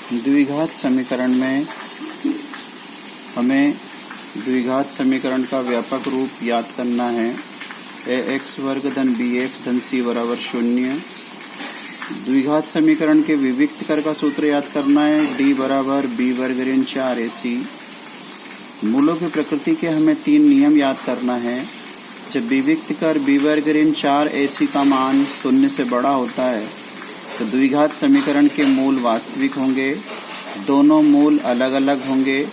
द्विघात समीकरण में हमें द्विघात समीकरण का व्यापक रूप याद करना है। ax वर्ग धन bx धन c बराबर 0। द्विघात समीकरण के विविक्त कर का सूत्र याद करना है। d बराबर b वर्ग ऋण 4ac। मूलों की प्रकृति के हमें 3 नियम याद करना है। जब विविक्त कर b वर्ग ऋण 4ac का मान 0 से बड़ा होता है तो द्विघात समीकरण के मूल वास्तविक होंगे, दोनों मूल अलग अलग होंगे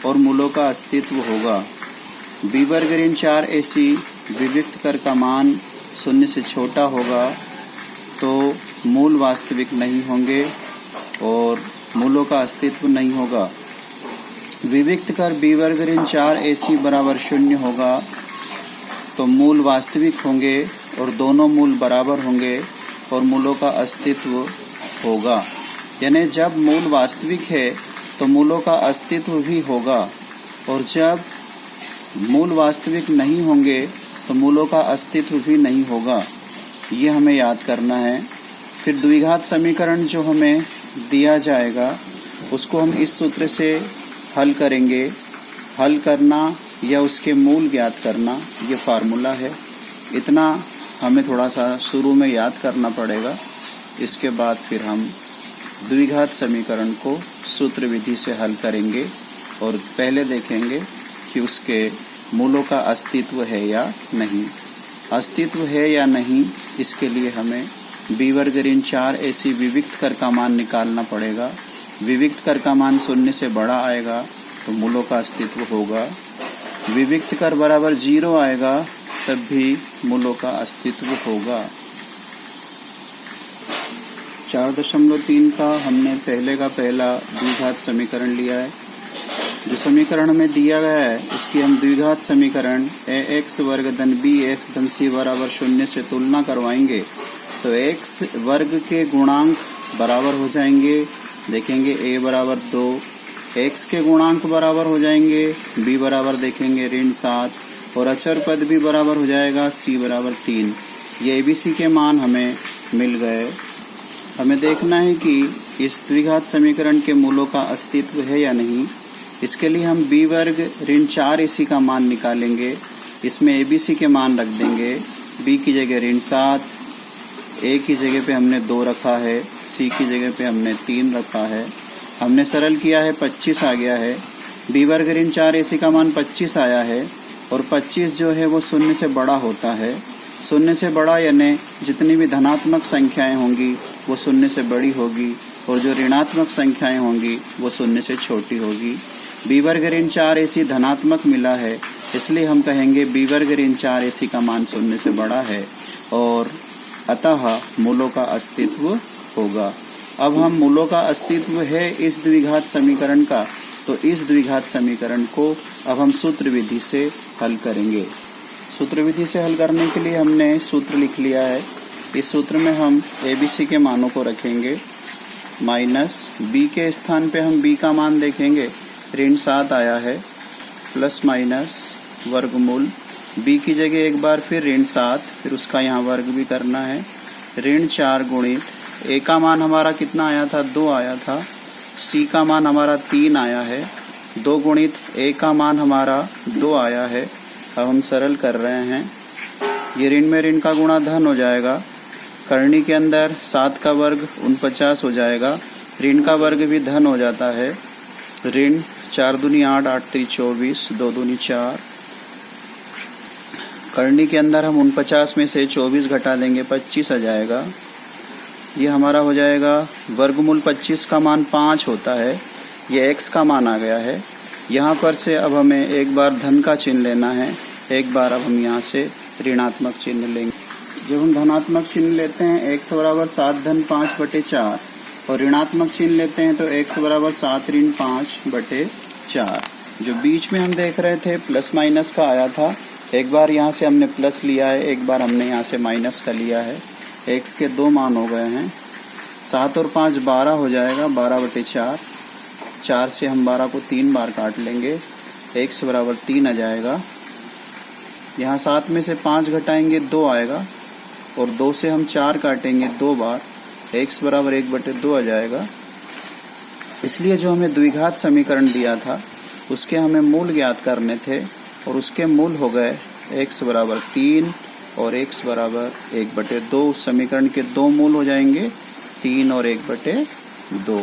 और मूलों का अस्तित्व होगा। b वर्ग ऋण 4ac विविक्त कर का मान 0 से छोटा होगा तो मूल वास्तविक नहीं होंगे और मूलों का अस्तित्व नहीं होगा। विविक्त कर b वर्ग ऋण 4ac बराबर 0 होगा तो मूल वास्तविक होंगे और दोनों मूल बराबर होंगे और मूलों का अस्तित्व होगा। यानी जब मूल वास्तविक है तो मूलों का अस्तित्व भी होगा और जब मूल वास्तविक नहीं होंगे तो मूलों का अस्तित्व भी नहीं होगा। ये हमें याद करना है। फिर द्विघात समीकरण जो हमें दिया जाएगा उसको हम इस सूत्र से हल करेंगे। हल करना या उसके मूल ज्ञात करना ये फार्मूला है। इतना हमें थोड़ा सा शुरू में याद करना पड़ेगा। इसके बाद फिर हम द्विघात समीकरण को सूत्र विधि से हल करेंगे और पहले देखेंगे कि उसके मूलों का अस्तित्व है या नहीं। अस्तित्व है या नहीं इसके लिए हमें b वर्ग ऋण 4ac विविक्त कर का मान निकालना पड़ेगा। विविक्त कर का मान 0 से बड़ा आएगा तो मूलों का अस्तित्व होगा। विविक्त कर बराबर 0 आएगा तब भी मूलों का अस्तित्व होगा। 4.3 का हमने पहले का पहला द्विघात समीकरण लिया है। जो समीकरण में दिया गया है उसकी हम द्विघात समीकरण ax वर्ग धन bx धन c बराबर 0 से तुलना करवाएंगे तो x वर्ग के गुणांक बराबर हो जाएंगे। देखेंगे a बराबर 2, x के गुणांक बराबर हो जाएंगे, b बराबर देखेंगे ऋण 7 और अचर पद भी बराबर हो जाएगा c बराबर 3। ये abc के मान हमें मिल गए। हमें देखना है कि इस द्विघात समीकरण के मूलों का अस्तित्व है या नहीं। इसके लिए हम b वर्ग ऋण 4ac का मान निकालेंगे। इसमें abc के मान रख देंगे। b की जगह ऋण 7, a की जगह पे हमने 2 रखा है, c की जगह पे हमने 3 रखा है। हमने सरल किया है 25 आ गया है। b वर्ग ऋण 4ac का मान 25 आया है और 25 जो है वो 0 से बड़ा होता है। 0 से बड़ा यानी जितनी भी धनात्मक संख्याएं होंगी वो 0 से बड़ी होगी और जो ऋणात्मक संख्याएं होंगी वो 0 से छोटी होगी। b वर्ग ऋण 4ac धनात्मक मिला है इसलिए हम कहेंगे b वर्ग ऋण 4ac का मान 0 से बड़ा है और अतः मूलों का अस्तित्व होगा। अब हम मूलों का अस्तित्व है इस द्विघात समीकरण का तो इस द्विघात समीकरण को अब हम सूत्र विधि से हल करेंगे। सूत्र विधि से हल करने के लिए हमने सूत्र लिख लिया है। इस सूत्र में हम abc के मानों को रखेंगे। माइनस b के स्थान पे हम b का मान देखेंगे। ऋण 7 आया है प्लस माइनस वर्गमूल b की जगह एक बार फिर ऋण 7, फिर उसका यहाँ वर्ग भी करना है। ऋण 4 गुणित a का मान हमारा कितना आया था, 2 आया था। c का मान हमारा 3 आया है। 2 गुणित a का मान हमारा 2 आया है। अब हम सरल कर रहे हैं। ये ऋण में ऋण का गुणा धन हो जाएगा। करनी के अंदर 7 का वर्ग 49 हो जाएगा। ऋण का वर्ग भी धन हो जाता है। ऋण 4 दूनी 8, 8 3 24, 2 दूनी 4। करनी के अंदर हम 49 में से 24 घटा देंगे, 25 आ जाएगा। ये हमारा हो जाएगा वर्गमूल 25 का मान 5 होता है। ये x का मान आ गया है। यहाँ पर से अब हमें एक बार धन का चिन्ह लेना है, एक बार अब हम यहाँ से ऋणात्मक चिन्ह लेंगे। जब हम धनात्मक चिन्ह लेते हैं x बराबर 7 धन 5 बटे 4 और ऋणात्मक चिन्ह लेते हैं तो x बराबर 7 ऋण 5 बटे 4। जो बीच में हम देख रहे थे प्लस माइनस का आया था, एक बार यहाँ से हमने प्लस लिया है, एक बार हमने यहाँ से माइनस का लिया है। x के 2 मान हो गए हैं। 7 और 5 12 हो जाएगा, 12 बटे 4। 4 से हम 12 को 3 बार काट लेंगे, x बराबर 3 आ जाएगा। यहाँ 7 में से 5 घटाएंगे 2 आएगा और 2 से हम 4 काटेंगे 2 बार, x बराबर 1 बटे 2 आ जाएगा। इसलिए जो हमें द्विघात समीकरण दिया था उसके हमें मूल ज्ञात करने थे और उसके मूल हो गए x बराबर 3 और x बराबर 1/2। समीकरण के दो मूल हो जाएंगे 3 और 1/2।